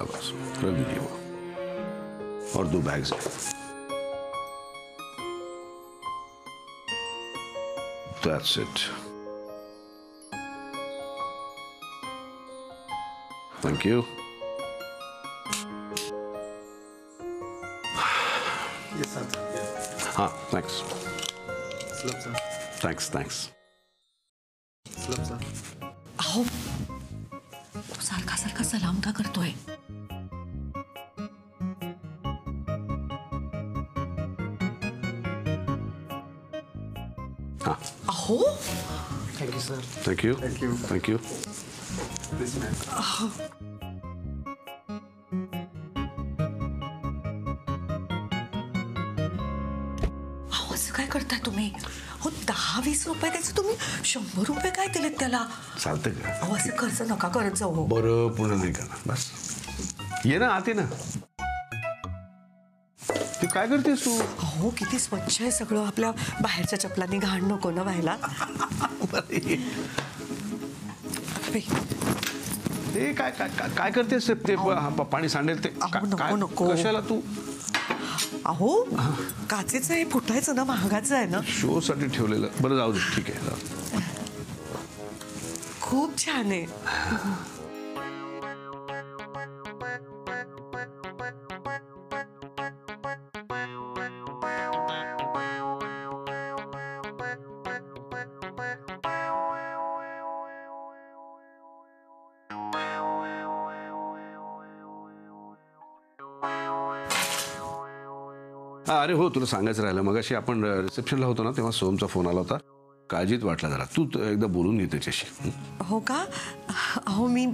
बस रख दीजिए वो, और 2 बैग्स हैं। That's it. Thank you. Yes, sir. हाँ, thanks. Slap, sir. Thanks. Slap, sir. अहो, तो सारखा सलाम का करतोय? हाँ. अहो, Thank you, sir. Thank you. Thank you. Thank you. Please, ma'am. अहो असं काय करताय तुम्ही? हो 10-20 रुपये द्यायचे तुम्ही 100 रुपये काय दिलेत त्याला? चालतं का? अहो असं खर्च नका करत जाऊ हो. बरं, पुन्हा नाही करणार. बस ये ना, आते ना. तू काय करतेस तू? अहो किती स्वच्छ आहे सगळं. आपल्या बाहेरच्या चपलांनी घाण नको ना व्हायला. ते काय करतेस? ते पाणी सांडेल ते. नको. कशाला तू? अहो काचेचं हे फुटायचं ना, महागाचं आहे ना. शो साठी ठेवलेलं. बरं जाऊ दे, ठीक आहे. खूप छान आहे. अरे हो, तुला सांगायचं राहिलं. मगाशी आपण रिसेप्शनला होतो ना, तेव्हा सोमचा फोन आला होता. काळजीत वाटला जरा. तू एकदा बोलून घे त्याच्याशी. हो का? अहो मी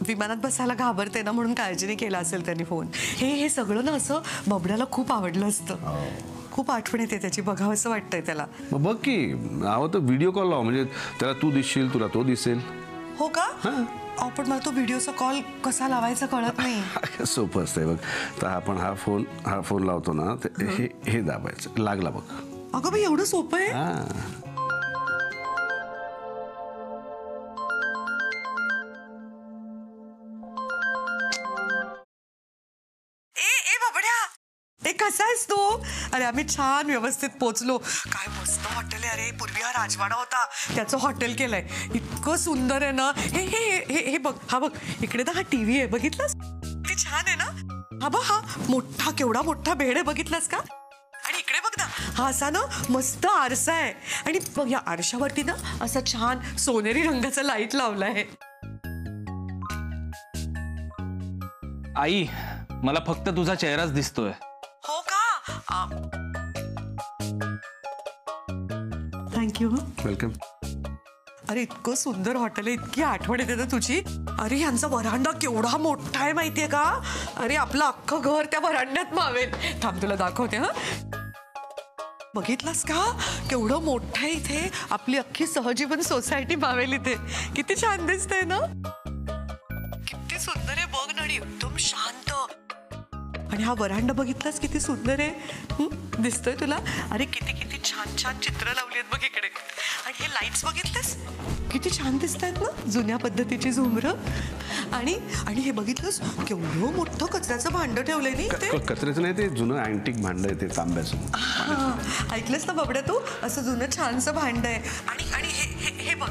विमानात बसायला घाबरते ना, म्हणून काळजीने केला असेल त्यांनी फोन. हे सगळं ना असं बबड्याला खूप आवडलं असतं. खूप आठवण येते त्याची. बघावं असं वाटतंय त्याला. मग बघ की, हवं तर व्हिडिओ कॉल लाव. म्हणजे त्याला तू दिसशील, तुला तो दिसेल. हो का? पण मला तो व्हिडिओचा कॉल कसा लावायचा कळत नाही. सोपं असतंय बघ. तर आपण हा फोन लावतो ना, हे दाबायचं. लागला बघ. अगं बाई एवढं सोपं आहे? ए बबड्या, ए कसा आहेस तू? अरे आम्ही छान व्यवस्थित पोचलो. काय मस्त हॉटेल आहे. अरे पूर्वी हा राजवाडा होता, त्याचं हॉटेल केलंय. इतकं सुंदर आहे ना. हे बघ, हा बघ इकडे ना, हा टीव्ही आहे. बघितलंस? किती छान आहे ना. हा बघ, हा मोठा केवढा मोठा बेड आहे. बघितलंस का? आणि इकडे बघ ना, हा असा ना मस्त आरसा आहे. आणि बघ या आरशावरती ना असा छान सोनेरी रंगाचा लाईट लावलाय. आई, मला फक्त तुझा चेहराच दिसतोय. हो का? थँक्यू. वेलकम. अरे इतकं सुंदर हॉटेल आहे. इतकी आठवण येते ना तुझी. अरे यांचा वरांडा केवढा मोठा आहे माहितीये का? अरे आपलं अख्खं घर त्या वरांड्यात मावेल. थांब तुला दाखवते. बघितलास का? केवढं मोठं आहे इथे. आपली अख्खी सहजीवन सोसायटी मावेल इथे. किती छान दिसतंय ना. किती सुंदर आहे बघ ना. एकदम शांत. आणि हा वरांडा बघितलास किती सुंदर आहे. दिसतोय तुला? अरे किती किती छान छान चित्र लावली आहेत बघ इकडे. आणि हे लाईट्स बघितलेस किती छान दिसत आहेत ना, जुन्या पद्धतीची झुमरं. आणि हे बघितलंस केवढं मोठं कचऱ्याचं भांडं ठेवलंय नाही ते. कचऱ्याचं नाही, ते जुनं अँटिक भांडं आहे, ते तांब्याचं. ऐकलंस ना बबड्या तू? असं जुनं छानसं भांडं आहे. आणि हे बघ.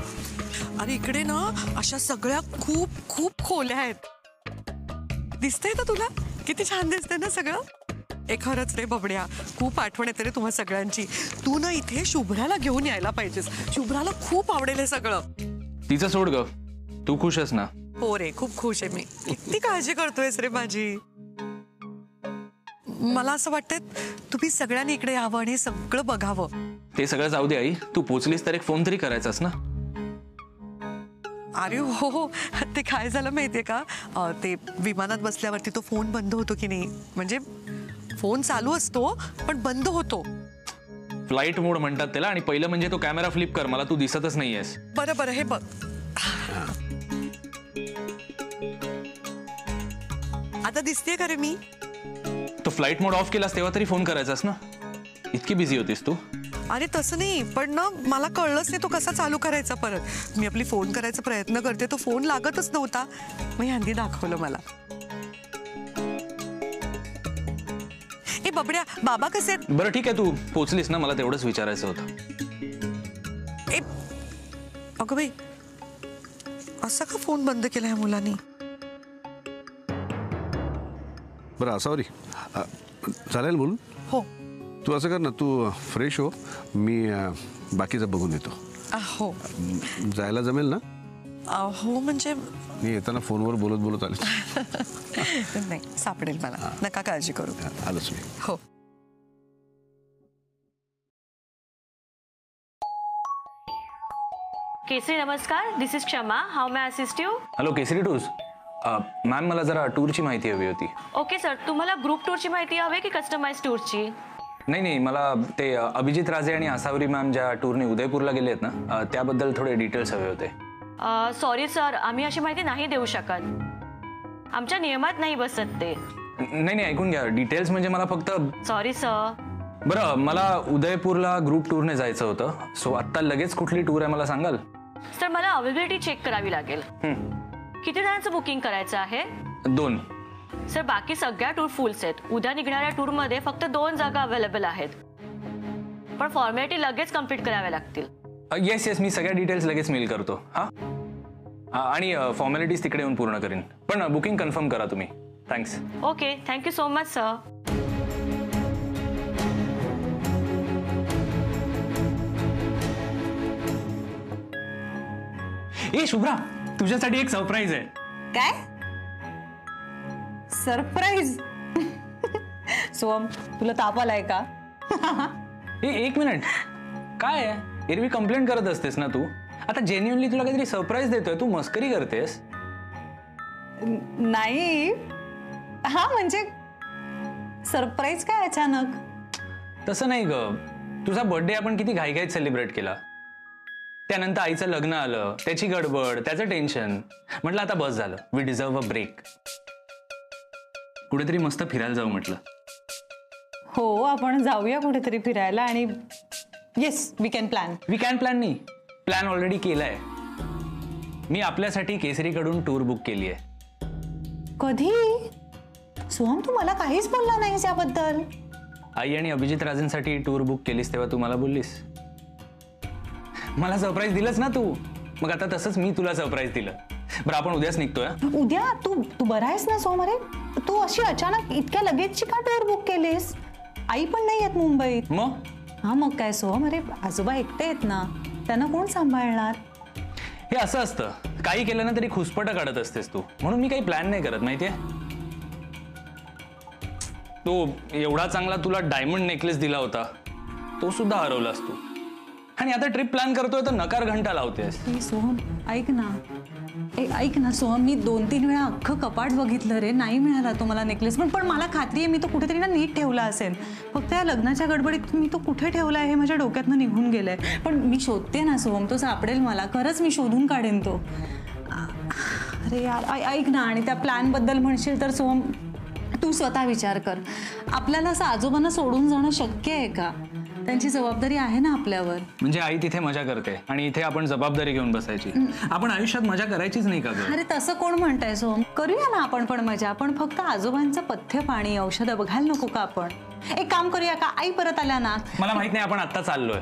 अरे इकडे ना अशा सगळ्या खूप खूप खोल्या आहेत. दिसतंय ना तुला? किती छान दिसतंय ना सगळं. खरंच रे बबड्या, खूप आठवण येते रे तुम्हा सगळ्यांची. तू ना इथे शुभ्राला घेऊन यायला पाहिजेस. शुभ्राला खूप आवडेल हे सगळं. तिचं सोड ग, तू खुश आहेस ना? हो रे, खूप खुश आहे मी. किती काळजी करतोयस रे माझी. मला असं वाटतंय तुम्ही सगळ्यांनी इकडे यावं आणि सगळं बघावं. ते सगळं जाऊ दे आई, तू पोचलीस तर एक फोन तरी करायचास ना. अरे हो, ते काय झालं माहितीये का? ते विमानात बसल्यावरती तो फोन बंद होतो की नाही. म्हणजे फोन चालू असतो पण बंद होतो. फ्लाईट मोड म्हणतात त्याला. आणि पहिलं म्हणजे तो कॅमेरा फ्लिप कर, मला तू दिसतच नाहीयेस. बरं हे बघ. आता दिसतेय का रे मी? तो फ्लाईट मोड ऑफ केलास तेव्हा तरी फोन करायचास ना. इतकी बिझी होतीस तू? अरे तसं नाही, पण ना मला कळलंच नाही तो कसा चालू करायचा परत. मी आपली फोन करायचा प्रयत्न करते, तो फोन लागतच नव्हता. मग ह्यांनी दाखवलं मला. बबड्या, बाबा कसे आहेत? बरं ठीक आहे, तू पोचलीस ना, मला तेवढंच विचारायचं होतं. ए अगं बाई, असा का फोन बंद केला ह्या मुलांनी? बरं असावरी चालेल बोलून. हो तू असं कर ना, तू फ्रेश हो, मी बाकीचं बघून येतो. हो जायला जमेल ना? हो म्हणजे मी येताना फोनवर बोलत बोलत आले. नाही, सापडेल मला, नका काळजी करू. आलोच मी. हो. केसरी नमस्कार, दिस इज क्षमा. How may assist you? Hello Kesari tours. Ma'am मला जरा टूरची माहिती हवी होती. ओके सर, तुम्हाला ग्रुप टूरची माहिती हवी की कस्टमाइज टूरची? नाही, मला ते अभिजित राजे आणि आसावरी मॅम ज्या टूरने उदयपूरला गेले आहेत ना, त्याबद्दल थोडे डिटेल्स हवे होते. सॉरी सर, आम्ही अशी माहिती नाही देऊ शकत. आमच्या नियमात नाही बसत ते. नाही ऐकून घ्या, डिटेल्स म्हणजे मला फक्त. Sorry sir. बरं, मला उदयपूरला ग्रुप टूरने जायचं होतं, सो आत्ता लगेच कुठली टूर आहे मला सांगाल? सर मला अवेलेबिलिटी चेक करावी लागेल. किती जणांचं बुकिंग करायचं आहे? 2. सर बाकी सगळ्या टूर फुल्स आहेत. उद्या निघणाऱ्या टूरमध्ये फक्त 2 जागा अवेलेबल आहेत, पण फॉर्मॅलिटी लगेच कम्प्लीट कराव्या लागतील. येस, मी सगळ्या डिटेल्स लगेच मेल करतो. हां, आणि फॉर्मॅलिटीज तिकडे येऊन पूर्ण करीन, पण बुकिंग कन्फर्म करा तुम्ही. Thanks. Okay, thank you so much sir. ए शुभ्रा, तुझ्यासाठी एक सरप्राईज आहे. काय सरप्राईज? सोम, तुला ताप आलाय का? एक मिनिट, काय आहे? एरवी कंप्लेंट करत असतेस ना तू, आता जेन्युअनली तुला काहीतरी सरप्राईज देतोय, तू मस्करी करतेस? नाही, हा म्हणजे सरप्राईज काय अचानक? तसं नाही ग, तुझा बर्थडे आपण किती घाईघाईत सेलिब्रेट केला, त्यानंतर आईचं लग्न आलं, त्याची गडबड, त्याचं टेन्शन. म्हटलं आता बस झालं, वी डिझर्व अ ब्रेक. कुठेतरी मस्त फिरायला जाऊ म्हटलं. हो, आपण जाऊया कुठेतरी फिरायला. आणि येस, वी कॅन प्लॅन नाही, प्लॅन ऑलरेडी केलाय. मी आपल्यासाठी केसरीकडून टूर बुक केली आहे. कधी? सोहम, तू मला काहीच बोलला नाहीस याबद्दल. आई आणि अभिजित राजेंसाठी टूर बुक केलीस तेव्हा तू मला बोललीस, मला सरप्राईज दिलंच ना तू. मग आता तसंच मी तुला सरप्राईज दिलं. बरं, आपण उद्याच निघतोय. उद्या? तू बरा आहेस ना सोहम? अरे तू अशी अचानक इतक्या लगेचची का टूर बुक केलीस? आई पण नाही आहेत मुंबईत. मग हा, मग काय सोहम? अरे आजोबा एकटे आहेत ना, त्यांना कोण सांभाळणार? हे असं असतं, काही केलं ना तरी खुसपटं काढत असतेस तू, म्हणून मी काही प्लॅन नाही करत. माहितीये, तो एवढा चांगला तुला डायमंड नेकलेस दिला होता, तो सुद्धा हरवलास तू. आणि आता ट्रिप प्लॅन करतोय तर नकार घंटा लावतेस. सोहम ऐक ना सोहम, मी 2-3 वेळा अख्खं कपाट बघितलं रे, नाही मिळाला तो मला नेकलेस. पण मला खात्री आहे मी तो कुठेतरी ना नीट ठेवला असेल. फक्त या लग्नाच्या गडबडीत मी तो कुठे ठेवला आहे हे माझ्या डोक्यातनं निघून गेलंय. पण मी शोधते ना सोहम, तो सापडेल मला. खरंच मी शोधून काढेन तो. अरे यार, ऐक ना, आणि त्या प्लॅन बद्दल म्हणशील तर सोहम, तू स्वतः विचार कर. आपल्याला असं आजोबांना सोडून जाणं शक्य आहे का? त्यांची जबाबदारी आहे ना आपल्यावर. म्हणजे आई तिथे मजा करते आणि इथे आपण जबाबदारी घेऊन बसायची. आपण आयुष्यात मजा करायचीच नाही का ग? अरे तसं कोण म्हणताय सोहम? करूया ना आपण पण मजा, पण फक्त आजोबांचं पथ्य पाणी औषधं बघायला नको का आपण? एक काम करूया का, आई परत आल्या ना? मला माहित नाही, आपण आत्ता चाललोय.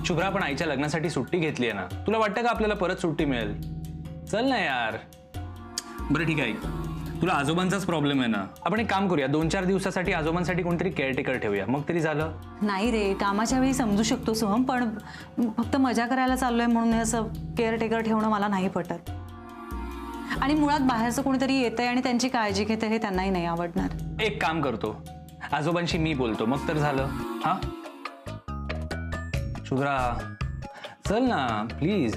शुभ्रा, आपण आईच्या लग्नासाठी सुट्टी घेतली आहे ना, तुला वाटतं का आपल्याला परत सुट्टी मिळेल? चल ना यार. बरं ठीक आहे, तुला आजोबांचाच प्रॉब्लेम आहे ना, आपण एक काम करूया, 2-4 दिवसासाठी आजोबांसाठी कोणतरी केअरटेकर ठेवूया, मग तरी झालं. नाही रे, कामाच्या वेळी समजू शकतो सोहम, पण फक्त मजा करायला चाललोय म्हणून असं केअरटेकर ठेवणं मला नाही पटत. आणि मुळात बाहेरचं कोणीतरी येतंय आणि त्यांची काळजी घेते हे त्यांनाही नाही आवडणार. एक काम करतो, आजोबांशी मी बोलतो, मग तर झालं. हा शुभ्रा, चल ना प्लीज.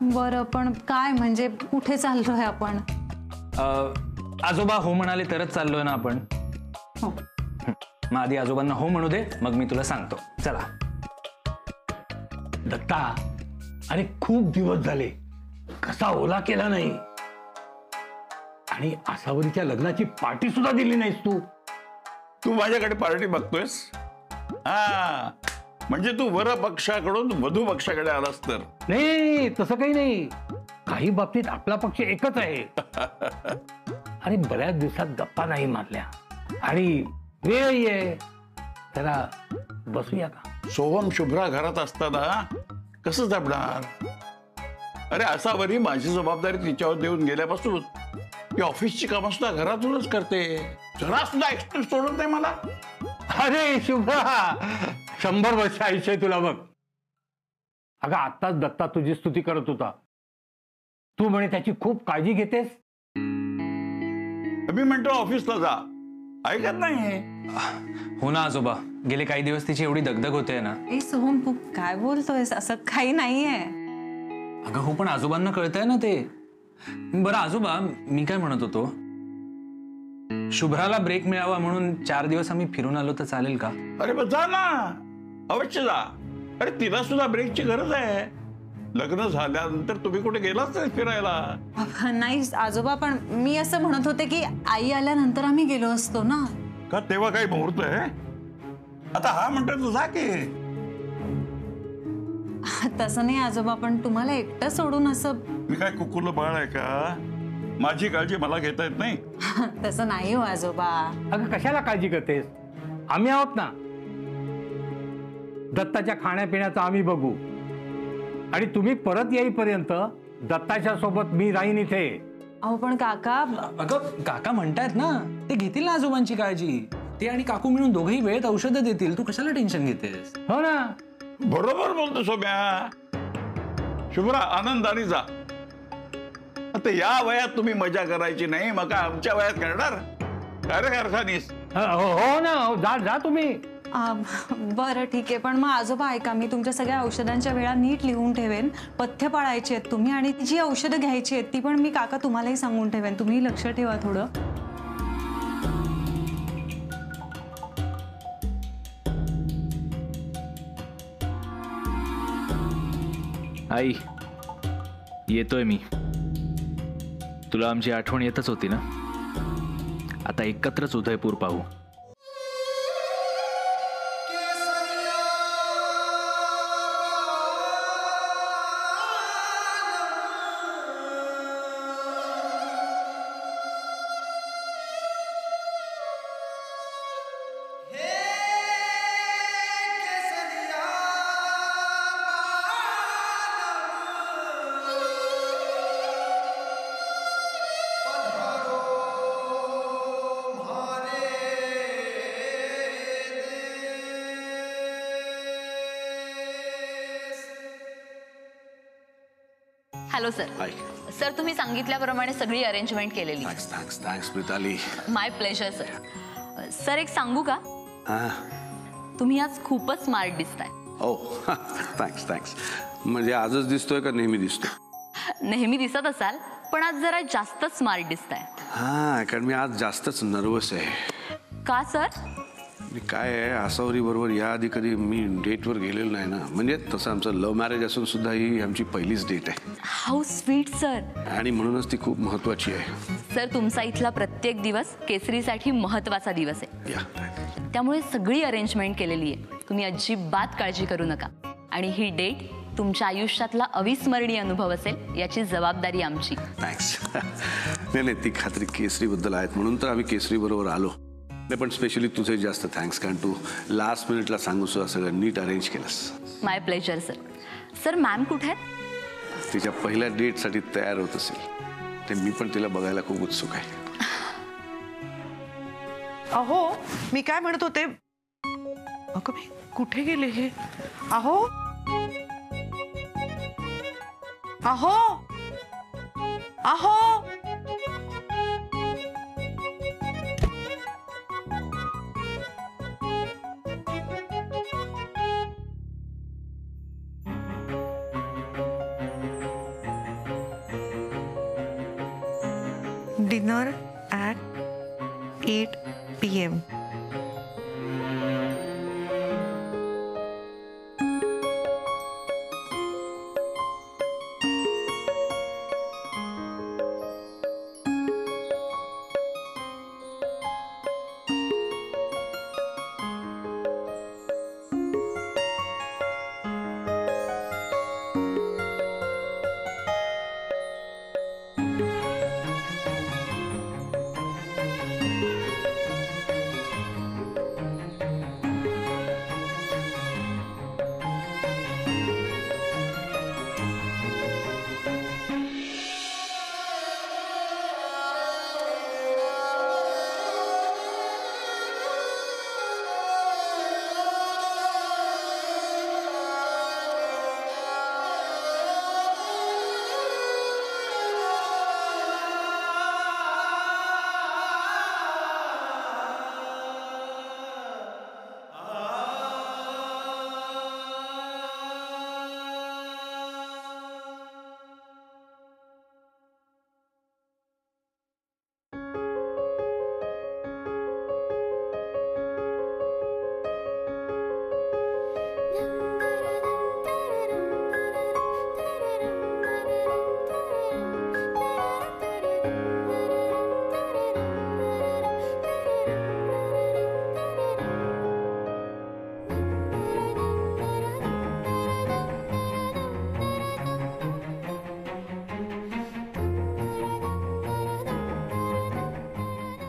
बरं, पण काय म्हणजे कुठे चाललोय आपण? आजोबा हो म्हणाले तरच चाललोय ना आपण. हो. मग आधी आजोबांना हो म्हणू दे, मग मी तुला सांगतो. चला. दत्ता, अरे खूप दिवस झाले, कसा ओला केला नाही. आणि आसावरीच्या लग्नाची पार्टी सुद्धा दिली नाहीस तू. तू माझ्याकडे पार्टी बघतोयस? हा, म्हणजे तू वर पक्षाकडून वधू पक्षाकडे आलास तर? नाही, तसं काही नाही. काही बाबतीत आपला पक्ष एकच आहे. अरे बऱ्याच दिवसात गप्पा नाही मारल्या. आणि वेळ आहे, जरा बसूया का? सोहम शुभ्रा घरात असताना कसं जपणार? अरे असावरी माझी जबाबदारी तिच्यावर देऊन गेल्यापासून ती ऑफिसची कामं सुद्धा घरातूनच करते. जरा सुद्धा एक्स्ट्रा सोडत नाही मला. अरे शुभ्रा, 100 वर्ष आयुष्य आहे तुला बघ. अगं आत्ताच दत्ता तुझी स्तुती करत होता. तू म्हणे त्याची खूप काळजी घेतेस. मी म्हणतो ऑफिसला जा, ऐकत नाही. हो ना आजोबा, गेले काही दिवस तिची एवढी दगदग होते ना. ए सोहम, तू काय बोलतोयस? असं काही नाहीये. अगं हो, पण आजोबांना कळतंय ना ते. बरं आजोबा, मी काय म्हणत होतो, शुभ्राला ब्रेक मिळावा म्हणून 4 दिवस आम्ही फिरून आलो तर चालेल का? अरे मग जा ना, अवश्य जा. अरे तिला सुद्धा ब्रेकची गरज आहे. लग्न झाल्यानंतर तुम्ही कुठे गेलाच नाही फिरायला? नाही आजोबा, पण मी असं म्हणत होते की आई आल्यानंतर आम्ही गेलो असतो ना. का तेव्हा काही मुहूर्त आहे? आता हा म्हणतोय तू जा की. तसं नाही आजोबा, पण तुम्हाला एकटं सोडून असं. मी काय कुकुलं बाळ आहे का? माझी काळजी मला घेता येत नाही? तसं नाही हो आजोबा. अगं कशाला काळजी करतेस? आम्ही आहोत ना. दत्ताच्या खाण्यापिण्याचं आम्ही बघू. आणि तुम्ही परत येईपर्यंत दत्ताच्या सोबत मी राहीन इथे. अहो पण काका. अगं काका म्हणतायत ना, ते घेतील ना आजोबांची काळजी. ते आणि काकू मिळून दोघेही वेळेत औषधं देतील. तू कशाला टेन्शन घेतेस? हो ना. बरोबर बोलतो सोम्या. शुभ्रा आनंदाने जा. आता या वयात तुम्ही मजा करायची नाही, मग काय आमच्या वयात करणार? काय रे कारखानीस? हो ना, जा जा तुम्ही. बरं ठीक आहे, पण मग आजोबा ऐका, मी तुमच्या सगळ्या औषधांच्या वेळा नीट लिहून ठेवेन. पथ्य पाळायची आहेत तुम्ही, आणि जी औषधं घ्यायची आहेत ती पण मी काका तुम्हालाही सांगून ठेवेन. तुम्ही लक्ष ठेवा थोडं. आई, येतोय मी. तुला आमची आठवण येतच होती ना. आता एकत्रच उदयपूर पाहू. Hello sir. हाय. सर तुम्ही सांगितल्याप्रमाणे सगळी अरेंजमेंट केलेली. Thanks thanks thanks Mitali. My pleasure sir. Sir एक सांगू का? हां. तुम्ही आज खूपच स्मार्ट दिसताय. Oh thanks thanks. म्हणजे आजच दिसतोय का नेहमी दिसतो? नेहमी दिसत असाल, पण आज जरा जास्त स्मार्ट दिसताय. हां, कारण मी आज जास्तच नर्वस आहे. का सर? काय आहे, आसावरी बरोबर याआधी कधी मी डेटवर गेलेलो नाही ना. म्हणजे तसं आमचं लव्ह मॅरेज असून सुद्धा ही आमची पहिलीच डेट आहे. How sweet sir. आणि म्हणूनच ती खूप महत्वाची आहे. सर तुमचा इथला प्रत्येक दिवस केसरीसाठी महत्वाचा दिवस आहे. या. त्यामुळे सगळी अरेंजमेंट केलेली आहे. तुम्ही अजिबात काळजी करू नका. आणि ही डेट तुमच्या आयुष्यातला अविस्मरणीय अनुभव असेल याची जबाबदारी आमची. थँक्स. नाही नाही, ती खात्री केसरीबद्दल आहेत म्हणून तर आम्ही केसरी बरोबर आलो. नाही पण स्पेशली तुझे जास्त थँक्स, कारण तू लास्ट मिनिटला सांगू सुद्धा सगळं नीट अरेंज केलंस. माय प्लेजर सर. सर मॅम कुठे आहेत? तिच्या पहिल्या डेटसाठी तयार होत असेल. ते मी पण तिला बघायला खूप उत्सुक आहे. अहो मी काय म्हणत होते, अगं मी कुठे गेले हे? अहो अहो अहो डिनर ॲट 8 PM.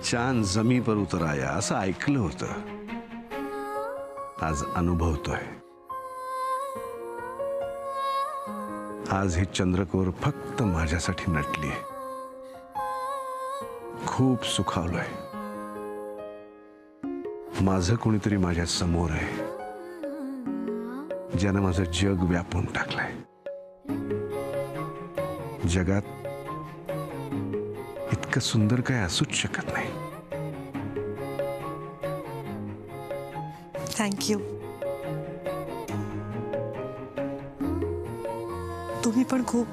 चांद जमी पर उतर आया असं ऐकलं होतं. आज अनुभवतोय. आज ही चंद्रकोर फक्त माझ्यासाठी नटली. खूप सुखावलोय. माझं कोणीतरी माझ्या समोर आहे ज्यानं माझं जग व्यापून टाकलंय. जगात इतकं सुंदर काय असूच शकत नाही. थँक्यू. तुम्ही पण खूप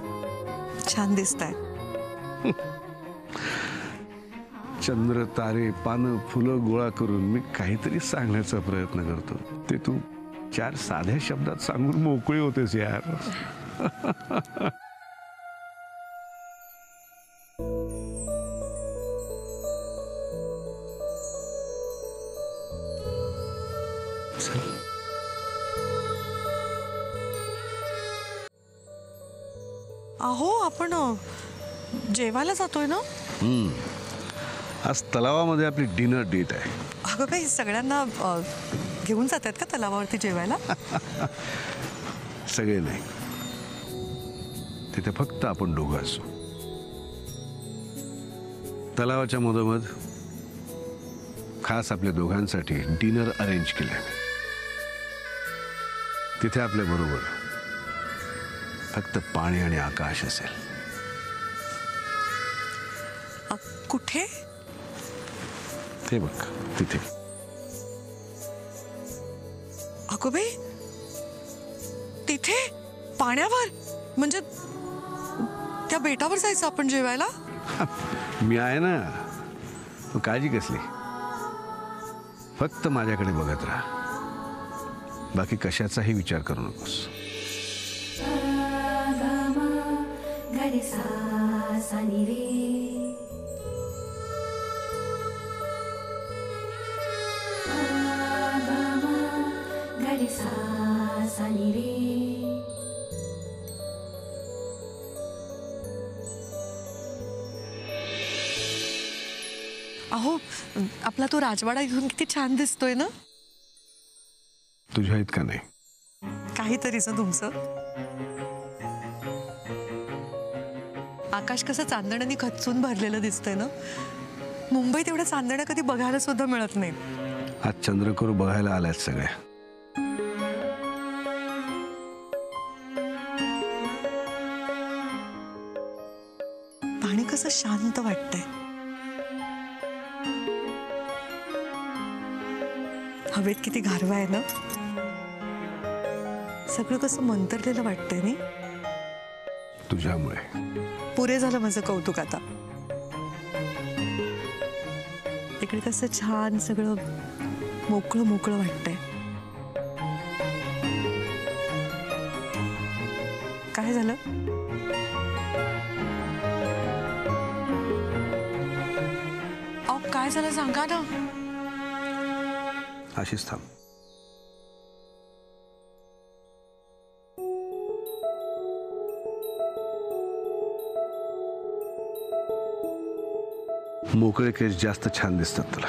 छान दिसताय. चंद्र तारे पानं फुलं गोळा करून मी काहीतरी सांगण्याचा प्रयत्न करतो. ते तू 4 साध्या शब्दात सांगून मोकळी होतेस यार. अहो आपण जेवायला जातोय ना. आज तलावामध्ये आपली डिनर डेट आहे. अगं काही सगळ्यांना घेऊन जातात का तलावावरती जेवायला? सगळे नाही. तिथे फक्त आपण दोघं असू. तलावाच्या मधोमध खास आपल्या दोघांसाठी डिनर अरेंज केलंय. तिथे आपल्या बरोबर फक्त पाणी आणि आकाश असेल. कुठे? ते बघ तिथे. अगो बाई, तिथे पाण्यावर? म्हणजे त्या बेटावर जायचं आपण जेवायला? मी आहे ना. तू काळजी कसली. फक्त माझ्याकडे बघत राहा. बाकी कशाचाही विचार करू नकोस. अहो आपला तो राजवाडा इथून किती छान दिसतोय ना. तुझ्या इतका नाही. काहीतरीच तुमचं. आकाश कसं चांदण्याने खचून भरलेलं दिसतंय ना. मुंबईत एवढ्या चांदण्या कधी बघायला सुद्धा मिळत नाहीत. आज चंद्रकोर बघायला आल्यात सगळ्या. पाणी कसं शांत वाटतंय. हवेत किती गारवा आहे ना. सगळं कसं मंतरलेलं वाटतंय नाही. तुझ्यामुळे. पुरे झालं माझं कौतुक आता. इकडे कसं छान सगळं मोकळं मोकळं वाटतंय. काय झालं? अहो काय झालं सांगा ना. अशीच थांब. मोकळे केस जास्त छान दिसतात तुला.